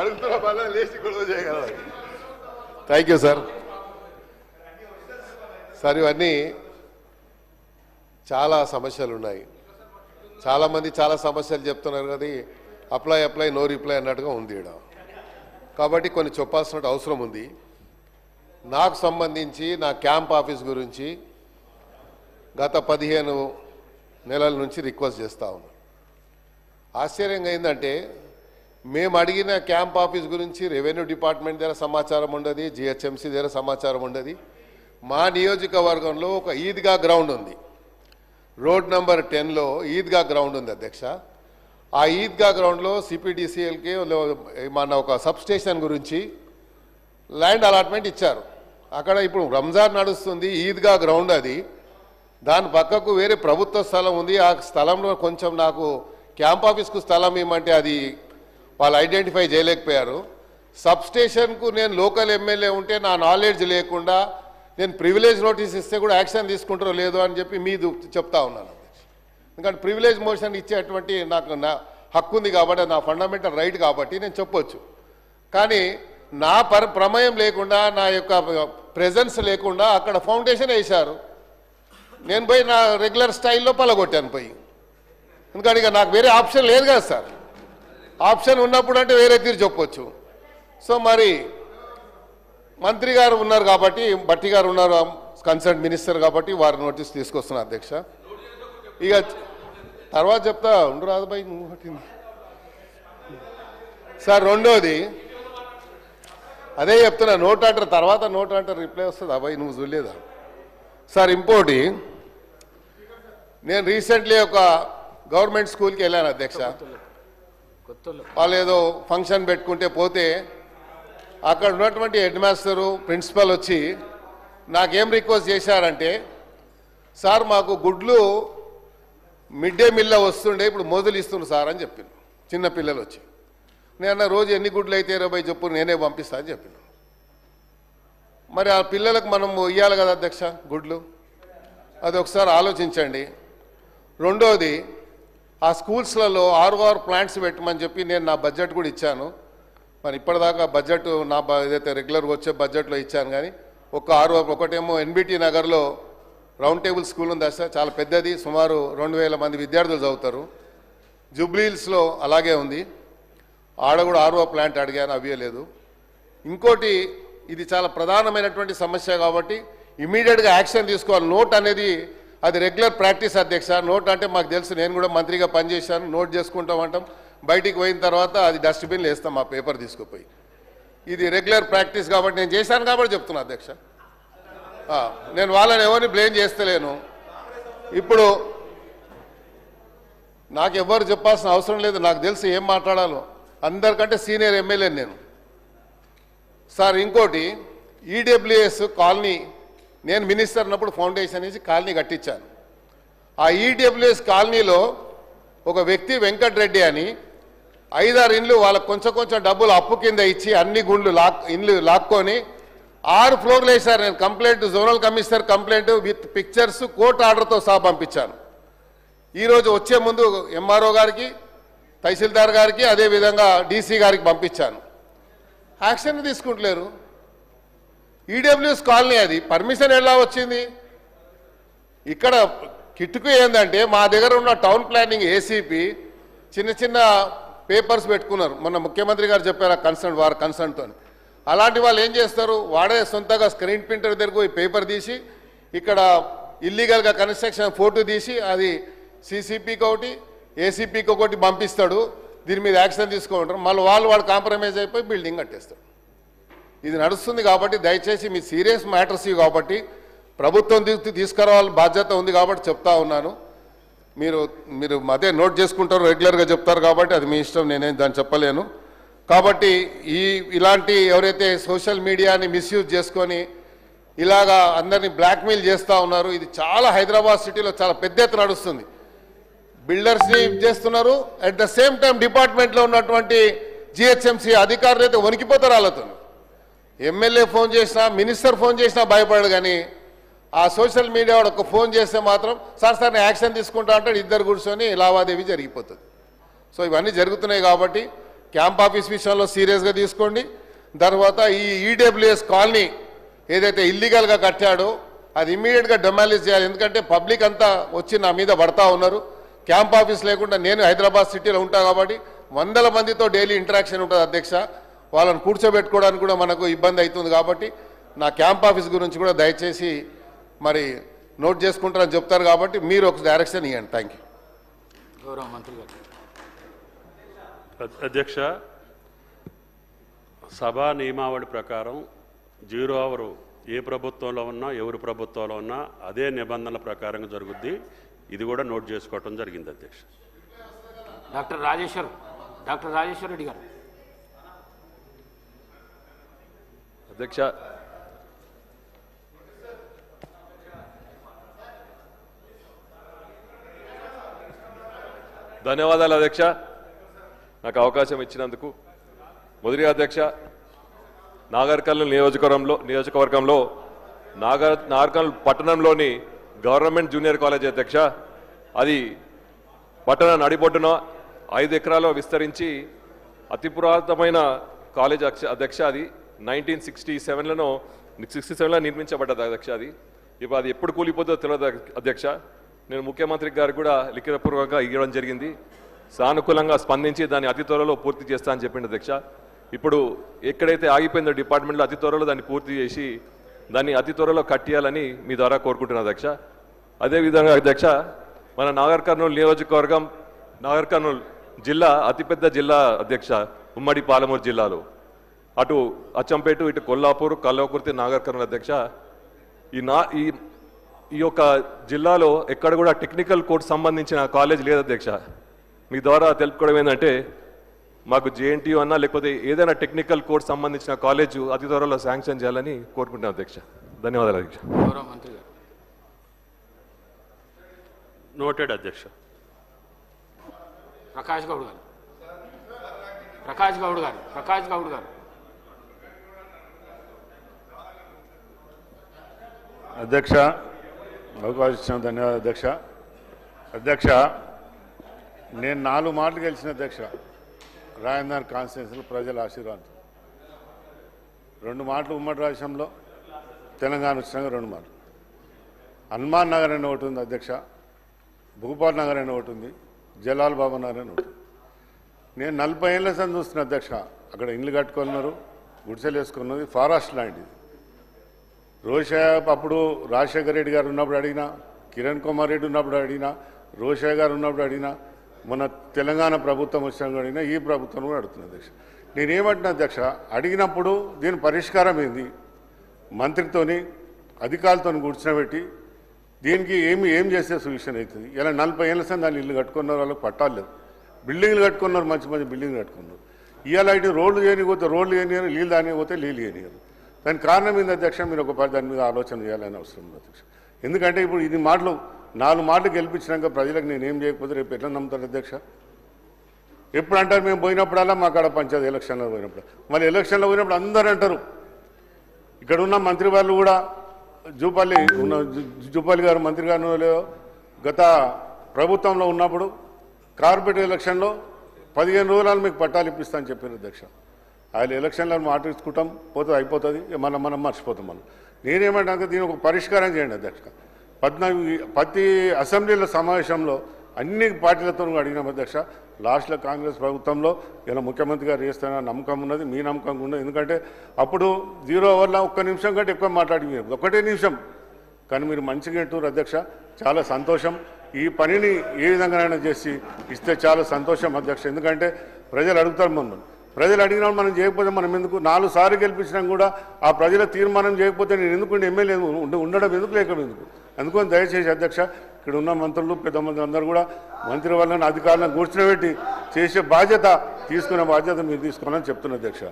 అడుగుతున్న పనులు లేచి గొడవ చేయగలరు. Thank you sir. సార్ ఇవన్నీ చాలా సమస్యలు ఉన్నాయి. చాలామంది చాలా సమస్యలు చెప్తున్నారు కదా, అప్లై నో రిప్లై అన్నట్టుగా ఉంది ఇక్కడ. కాబట్టి కొన్ని చెప్పాల్సిన అవసరం ఉంది. నాకు సంబంధించి నా క్యాంప్ ఆఫీస్ గురించి గత 15 నెలల నుంచి రిక్వెస్ట్ చేస్తూ ఉన్నాను. ఆశ్చర్యంగా ఏంటంటే మేము అడిగిన క్యాంప్ ఆఫీస్ గురించి రెవెన్యూ డిపార్ట్మెంట్ దగ్గర సమాచారం ఉండదు, జిహెచ్ఎంసీ దగ్గర సమాచారం ఉండదు. మా నియోజకవర్గంలో ఒక ఈద్గా గ్రౌండ్ ఉంది, రోడ్ నంబర్ 10లో ఈద్గా గ్రౌండ్ ఉంది అధ్యక్ష. ఆ ఈద్గా గ్రౌండ్లో సిపిడిసిఎల్కి మన ఒక సబ్ స్టేషన్ గురించి ల్యాండ్ అలాట్మెంట్ ఇచ్చారు. అక్కడ ఇప్పుడు రంజాన్ నడుస్తుంది, ఈద్గా గ్రౌండ్ అది. దాని పక్కకు వేరే ప్రభుత్వ స్థలం ఉంది. ఆ స్థలంలో కొంచెం నాకు క్యాంప్ ఆఫీస్కు స్థలం ఇవ్వమంటే అది వాళ్ళు ఐడెంటిఫై చేయలేకపోయారు. సబ్ స్టేషన్కు నేను లోకల్ ఎమ్మెల్యే ఉంటే నా నాలెడ్జ్ లేకుండా నేను ప్రివిలేజ్ నోటీస్ ఇస్తే కూడా యాక్షన్ తీసుకుంటారో లేదో అని చెప్పి మీది చెప్తా ఉన్నాను. ఎందుకంటే ప్రివిలేజ్ మోషన్ ఇచ్చేటువంటి నాకు నా హక్కు ఉంది కాబట్టి, నా ఫండమెంటల్ రైట్ కాబట్టి నేను చెప్పొచ్చు. కానీ నా ప్రమేయం లేకుండా, నా యొక్క ప్రెజెన్స్ లేకుండా అక్కడ ఫౌండేషన్ వేశారు. నేను పోయి నా రెగ్యులర్ స్టైల్లో పలగొట్టాను పోయి. ఎందుకంటే ఇక నాకు వేరే ఆప్షన్ లేదు కదా సార్. ఆప్షన్ ఉన్నప్పుడు అంటే వేరే తీరు చెప్పొచ్చు. సో మరి మంత్రి గారు ఉన్నారు కాబట్టి, భట్టి గారు ఉన్నారు కన్సర్న్ మినిస్టర్ కాబట్టి వారి నోటీస్ తీసుకొస్తున్నా అధ్యక్ష. ఇక తర్వాత చెప్తా ఉండు రాదు బాయ్ సార్. రెండోది అదే చెప్తున్నా, నోట్ అంటారు తర్వాత నోట్ అంటారు రిప్లై వస్తుంది. అబ్బాయి నువ్వు చూడలేదా సార్? ఇంకోటి, నేను రీసెంట్లీ ఒక గవర్నమెంట్ స్కూల్కి వెళ్ళాను అధ్యక్ష. వాళ్ళు ఏదో ఫంక్షన్ పెట్టుకుంటే పోతే అక్కడ ఉన్నటువంటి హెడ్ మాస్టరు ప్రిన్సిపల్ వచ్చి నాకేం రిక్వెస్ట్ చేశారంటే, సార్ మాకు గుడ్లు మిడ్ డే మీల్లో వస్తుండే, ఇప్పుడు మొదలు ఇస్తున్నారు సార్ అని చెప్పిండు. చిన్న పిల్లలు వచ్చి నేను రోజు ఎన్ని గుడ్లు అయితే 20 చెప్పు నేనే పంపిస్తా అని చెప్పిన. మరి ఆ పిల్లలకు మనం ఇవ్వాలి కదా అధ్యక్ష గుడ్లు, అది ఒకసారి ఆలోచించండి. రెండోది, ఆ స్కూల్స్లలో ROR ప్లాంట్స్ పెట్టమని చెప్పి నేను నా బడ్జెట్ కూడా ఇచ్చాను. మరి ఇప్పటిదాకా బడ్జెట్ నా ఏదైతే రెగ్యులర్గా వచ్చే బడ్జెట్లో ఇచ్చాను. కానీ ఒక ROR ఒకటేమో NBT నగర్లో రౌండ్ టేబుల్ స్కూల్ ఉంది సార్, చాలా పెద్దది, సుమారు 2000 మంది విద్యార్థులు చదువుతారు. జూబ్లీహిల్స్లో అలాగే ఉంది, ఆడ కూడా ROR ప్లాంట్ అడిగాను, అవ్వలేదు. ఇంకోటి, ఇది చాలా ప్రధానమైనటువంటి సమస్య కాబట్టి ఇమీడియట్గా యాక్షన్ తీసుకోవాలి. నోట్ అనేది అది రెగ్యులర్ ప్రాక్టీస్ అధ్యక్ష. నోట్ అంటే మాకు తెలుసు, నేను కూడా మంత్రిగా పనిచేశాను. నోట్ చేసుకుంటామంటాం, బయటికి పోయిన తర్వాత అది డస్ట్బిన్లో వేస్తాం ఆ పేపర్ తీసుకుపోయి. ఇది రెగ్యులర్ ప్రాక్టీస్ కాబట్టి నేను చేశాను కాబట్టి చెప్తున్నా అధ్యక్ష. నేను వాళ్ళని ఎవరిని బ్లేమ్ చేస్తలేను. ఇప్పుడు నాకు ఎవరు చెప్పాల్సిన అవసరం లేదు, నాకు తెలుసు ఏం మాట్లాడాలో. అందరికంటే సీనియర్ ఎమ్మెల్యే నేను సార్. ఇంకోటి, EWS కాలనీ నేను మినిస్టర్ ఉన్నప్పుడు ఫౌండేషన్ వేసి కాలనీ కట్టించాను. ఆ EWS కాలనీలో ఒక వ్యక్తి వెంకటరెడ్డి అని 5-6 ఇండ్లు వాళ్ళకు కొంచెం డబ్బులు అప్పు కింద ఇచ్చి అన్ని ఇండ్లు లాక్కొని 6 ఫ్లోర్లు వేశారు. నేను complaint zonal commissioner complaint with pictures court ఆర్డర్తో సహా పంపించాను. ఈరోజు వచ్చే ముందు MRO గారికి, తహసీల్దార్ గారికి, అదేవిధంగా DC గారికి పంపించాను. యాక్షన్ తీసుకుంటలేరు. EWS కాలనీ అది పర్మిషన్ ఎలా వచ్చింది? ఇక్కడ కిట్టుకు ఏంటంటే మా దగ్గర ఉన్న టౌన్ ప్లానింగ్ ACP చిన్న పేపర్స్ పెట్టుకున్నారు. మొన్న ముఖ్యమంత్రి గారు చెప్పారు వారి కన్సర్న్తో. అలాంటి వాళ్ళు ఏం చేస్తారు, వాడే సొంతగా స్క్రీన్ ప్రింటర్ దగ్గరకు పోయి పేపర్ తీసి ఇక్కడ ఇల్లీగల్గా కన్స్ట్రక్షన్ ఫోటో తీసి అది CCPకి ఒకటి ACPకి ఒకటి పంపిస్తాడు. దీని మీద యాక్షన్ తీసుకుంటారు. మళ్ళీ వాడు కాంప్రమైజ్ అయిపోయి బిల్డింగ్ కట్టేస్తాడు. ఇది నడుస్తుంది కాబట్టి దయచేసి మీ సీరియస్ మ్యాటర్స్ ఇవి కాబట్టి ప్రభుత్వం తీసుకురావాలని బాధ్యత ఉంది కాబట్టి చెప్తా ఉన్నాను. మీరు అదే నోట్ చేసుకుంటారు, రెగ్యులర్గా చెప్తారు కాబట్టి అది మీ ఇష్టం, నేనేం దాన్ని చెప్పలేను. కాబట్టి ఇలాంటి ఎవరైతే సోషల్ మీడియాని మిస్యూజ్ చేసుకొని ఇలాగా అందరినీ బ్లాక్మెయిల్ చేస్తూ ఉన్నారు, ఇది చాలా హైదరాబాద్ సిటీలో చాలా పెద్ద ఎత్తున నడుస్తుంది. బిల్డర్స్ని చేస్తున్నారు, అట్ ద సేమ్ టైం డిపార్ట్మెంట్లో ఉన్నటువంటి GHMC అధికారులు అయితే వణికిపోతారు వాళ్ళతో. ఎమ్మెల్యే ఫోన్ చేసినా, మినిస్టర్ ఫోన్ చేసినా భయపడడు. కానీ ఆ సోషల్ మీడియా వాడు ఒక ఫోన్ చేస్తే మాత్రం సార్ యాక్షన్ తీసుకుంటా అంటాడు. ఇద్దరు కూర్చొని లావాదేవీ జరిగిపోతుంది. సో ఇవన్నీ జరుగుతున్నాయి కాబట్టి క్యాంప్ ఆఫీస్ విషయంలో సీరియస్గా తీసుకోండి. తర్వాత ఈ ఈడబ్ల్యూఎస్ కాలనీ ఏదైతే ఇల్లీగల్గా కట్టాడో అది ఇమ్మీడియట్గా డెమాలిష్ చేయాలి. ఎందుకంటే పబ్లిక్ అంతా వచ్చి నా మీద పడతా ఉన్నారు. క్యాంప్ ఆఫీస్ లేకుండా నేను హైదరాబాద్ సిటీలో ఉంటా కాబట్టి వందల మందితో డైలీ ఇంటరాక్షన్ ఉంటుంది అధ్యక్ష. వాళ్ళని కూర్చోబెట్టుకోవడానికి కూడా మనకు ఇబ్బంది అవుతుంది. కాబట్టి నా క్యాంప్ ఆఫీస్ గురించి కూడా దయచేసి మరి నోట్ చేసుకుంటారని చెప్తారు. కాబట్టి మీరు ఒక డైరెక్షన్ ఇవ్వండి. Thank you. గౌరవ మంత్రి గారు. అధ్యక్ష, సభా నియమావళి ప్రకారం 0 అవర్ ఏ ప్రభుత్వంలో ఉన్నా ఎవరి ప్రభుత్వంలో ఉన్నా అదే నిబంధనల ప్రకారంగా జరుగుద్ది. ఇది కూడా నోట్ చేసుకోవటం జరిగింది అధ్యక్ష. డాక్టర్ రాజేశ్వర్ రెడ్డి గారు. అధ్యక్ష, ధన్యవాదాలు అధ్యక్ష, నాకు అవకాశం ఇచ్చినందుకు. మొదటి అధ్యక్ష, నాగర్కర్నూలు నియోజకవర్గంలో నాగర్కర్నూలు పట్టణంలోని గవర్నమెంట్ జూనియర్ కాలేజ్ అధ్యక్ష, అది పట్టణ నడిబొడ్డున 5 ఎకరాల్లో విస్తరించి అతి పురాతనమైన కాలేజ్ అధ్యక్ష. అది 1967లో నిర్మించబడ్డది అధ్యక్ష. అది ఇప్పుడు అది ఎప్పుడు కూలిపోతుందో తెలియదు అధ్యక్ష. నేను ముఖ్యమంత్రి గారికి కూడా లిఖితపూర్వకంగా ఇవ్వడం జరిగింది. సానుకూలంగా స్పందించి దాన్ని అతి త్వరలో పూర్తి చేస్తా అని చెప్పింది అధ్యక్ష. ఇప్పుడు ఎక్కడైతే ఆగిపోయిందో డిపార్ట్మెంట్లో అతి త్వరలో దాన్ని పూర్తి చేసి దాన్ని అతి త్వరలో కట్టేయాలని మీ ద్వారా కోరుకుంటున్నాను అధ్యక్ష. అదేవిధంగా అధ్యక్ష, మన నాగర్కర్నూలు నియోజకవర్గం, నాగర్కర్నూలు జిల్లా అతిపెద్ద జిల్లా అధ్యక్ష, ఉమ్మడి పాలమూరు జిల్లాలో. అటు అచ్చంపేట, ఇటు కొల్లాపూర్, కల్వకుర్తి, నాగర్కర్నూలు అధ్యక్ష. ఈ యొక్క జిల్లాలో ఎక్కడ కూడా టెక్నికల్ కోర్స్ సంబంధించిన కాలేజ్ లేదు అధ్యక్ష. మీ ద్వారా తెలుపుకోవడం ఏంటంటే మాకు జేఎన్టీయూ అన్నా లేకపోతే ఏదైనా టెక్నికల్ కోర్స్ సంబంధించిన కాలేజ్ అతి త్వరలో శాంక్షన్ చేయాలని కోరుకుంటున్నాను అధ్యక్ష. ధన్యవాదాలు అధ్యక్ష. గౌరవ మంత్రి గారు. నోటెడ్ అధ్యక్ష. ప్రకాష్ గౌడ్ గారు. అధ్యక్ష, అవకాశం ఇచ్చిన ధన్యవాదాలు అధ్యక్ష. అధ్యక్ష, నేను 4 మాటలు గెలిచిన అధ్యక్ష రాజధాని కాన్స్టిట్యున్సీలో ప్రజల ఆశీర్వాదం. 2 మాటలు ఉమ్మడి రాష్ట్రంలో, తెలంగాణ వచ్చినాక 2 మాటలు. హనుమాన్ నగర్ అని ఒకటి ఉంది అధ్యక్ష, భూపాల్ నగర్ అని ఒకటి ఉంది, జలాల్ బాబా నగర్ అని ఒకటి. నేను 40 ఏళ్ళ సంది చూస్తున్నా అధ్యక్ష. అక్కడ ఇండ్లు కట్టుకున్నారు, గుడిసెలు వేసుకున్నది, ఫారెస్ట్ లాంటిది. అప్పుడు రాజశేఖర రెడ్డి గారు ఉన్నప్పుడు అడిగినా, కిరణ్ కుమార్ రెడ్డి ఉన్నప్పుడు అడిగినా, రోషయ్య గారు ఉన్నప్పుడు అడిగినా, మన తెలంగాణ ప్రభుత్వం వచ్చినప్పుడు అడిగినా, ఈ ప్రభుత్వం కూడా అడుగుతున్నా అధ్యక్ష. నేనేమంటున్నా అధ్యక్ష, అడిగినప్పుడు దీని పరిష్కారం ఏంది, మంత్రితోని అధికారులతో కూర్చోబెట్టి దీనికి ఏం చేస్తే సొల్యూషన్ అవుతుంది. ఇలా 40 ఏళ్ళ సంది దాన్ని ఇల్లు కట్టుకున్నారు, వాళ్ళకి పట్టాలు లేదు, బిల్డింగ్లు కట్టుకున్నారు, మంచి బిల్డింగ్లు కట్టుకున్నారు. ఇవాళ ఇటు రోడ్లు చేయనిపోతే రోడ్లు చేయనియరు, నీళ్ళు దానిపోతే నీళ్ళు చేయనియరు. దానికి కారణం ఏంది అధ్యక్ష? మీరు ఒక దాని మీద ఆలోచన చేయాలని అవసరం ఉంది అధ్యక్ష. ఎందుకంటే ఇప్పుడు ఇది మాటలు 4 మాటలు గెలిపించినాక ప్రజలకు నేనేం చేయకపోతే రేపు ఎట్లా నమ్ముతారు అధ్యక్ష? ఎప్పుడు అంటారు మేము పోయినప్పుడల్లా మా కాడ పంచాయతీ ఎలక్షన్లో పోయినప్పుడు, మళ్ళీ ఎలక్షన్లో పోయినప్పుడు అందరూ అంటారు. ఇక్కడ ఉన్న మంత్రి వాళ్ళు కూడా జూపల్లి గారు మంత్రి గారు గత ప్రభుత్వంలో ఉన్నప్పుడు కార్పొరేట్ ఎలక్షన్లో 15 రోజులు మీకు పట్టాలు ఇప్పిస్తా అని చెప్పారు అధ్యక్ష. ఆయన ఎలక్షన్లో మాట ఇచ్చుకుంటాం, పోతే అయిపోతుంది, మనం మర్చిపోతాం. నేనేమంటా దీని ఒక పరిష్కారం చేయండి అధ్యక్ష. ప్రతి అసెంబ్లీల సమావేశంలో అన్ని పార్టీలతో అడిగినాం అధ్యక్ష. లాస్ట్లో కాంగ్రెస్ ప్రభుత్వంలో ఇలా ముఖ్యమంత్రి గారు చేస్తారన్న నమ్మకం ఉన్నది, మీ నమ్మకం ఉన్నది. ఎందుకంటే అప్పుడు 0 అవర్లో 1 నిమిషం కంటే ఎక్కువ మాట్లాడి, 1 నిమిషం కానీ మీరు మంచిగా అంటారు అధ్యక్ష. చాలా సంతోషం. ఈ పనిని ఏ విధంగానైనా చేసి ఇస్తే చాలా సంతోషం అధ్యక్ష. ఎందుకంటే ప్రజలు అడుగుతారు మమ్మల్ని, ప్రజలు అడిగినప్పుడు మనం చేయకపోతే మనం ఎందుకు 4 సార్లు గెలిపించినా కూడా ఆ ప్రజల తీర్మానం చేయకపోతే నేను ఎందుకు ఎమ్మెల్యే ఉండడం ఎందుకు, లేక ఎందుకు? అందుకని దయచేసి అధ్యక్ష, ఇక్కడ ఉన్న మంత్రులు పెద్ద మంది అందరూ కూడా మంత్రి వాళ్ళని అధికారులను కూర్చోబెట్టి చేసే బాధ్యత తీసుకునే బాధ్యత మీరు తీసుకోవాలని చెప్తున్నా అధ్యక్ష.